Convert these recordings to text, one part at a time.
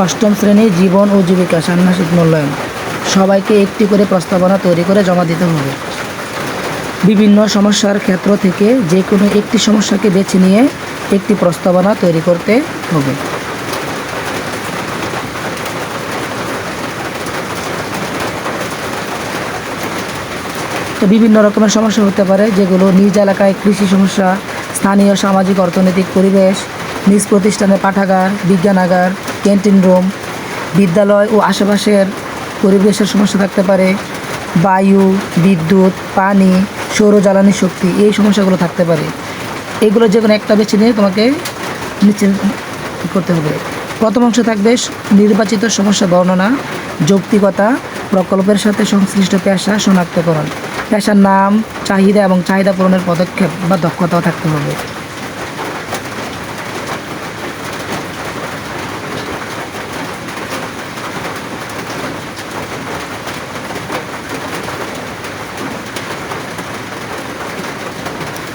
অষ্টম শ্রেণী জীবন ও জীবিকা ষান্মাসিক মূল্যায়ন। সবাইকে একটি করে প্রস্তাবনা তৈরি করে জমা দিতে হবে। বিভিন্ন সমস্যার ক্ষেত্র থেকে যে কোনো একটি সমস্যাকে বেছে নিয়ে একটি প্রস্তাবনা তৈরি করতে হবে। তো বিভিন্ন রকমের সমস্যা হতে পারে, যেগুলো নিজ এলাকায় কৃষি সমস্যা, স্থানীয় সামাজিক অর্থনৈতিক পরিবেশ, নিজ প্রতিষ্ঠানে পাঠাগার, বিজ্ঞানাগার, ক্যান্টিন রুম, বিদ্যালয় ও আশেপাশের পরিবেশের সমস্যা থাকতে পারে, বায়ু, বিদ্যুৎ, পানি, সৌর জ্বালানি শক্তি, এই সমস্যাগুলো থাকতে পারে। এগুলো যে কোনো একটা বেছে নিয়ে তোমাকে নিচে করতে হবে। প্রথম অংশ থাকবে নির্বাচিত সমস্যা বর্ণনা, যৌক্তিকতা, প্রকল্পের সাথে সংশ্লিষ্ট পেশা শনাক্তকরণ, পেশার নাম, চাহিদা এবং চাহিদা পূরণের পদক্ষেপ বা দক্ষতাও থাকতে হবে।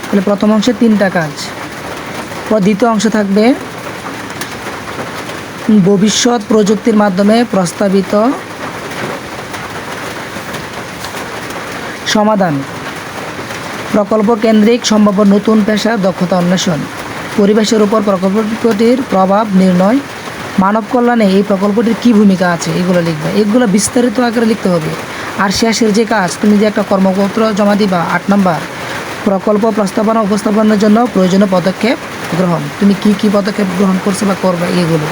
তাহলে প্রথম অংশে 3টা কাজ। দ্বিতীয় অংশ থাকবে ভবিষ্যৎ প্রযুক্তির মাধ্যমে প্রস্তাবিত সমাধান, প্রকল্প কেন্দ্রিক সম্ভাব্য নতুন পেশা দক্ষতা অন্বেষণ, পরিবেশের উপর প্রকল্পটির প্রভাব নির্ণয়, মানব কল্যাণে এই প্রকল্পটির কী ভূমিকা আছে, এগুলো লিখবে। এগুলো বিস্তারিত আকারে লিখতে হবে। আর শেষের যে কাজ, তুমি যে একটা কর্মপত্র জমা দিবা 8 নাম্বার, প্রকল্প প্রস্তাবনা উপস্থাপনের জন্য প্রয়োজনীয় পদক্ষেপ গ্রহণ। তুমি কি কি পদক্ষেপ গ্রহণ করছো বা করবে, এগুলো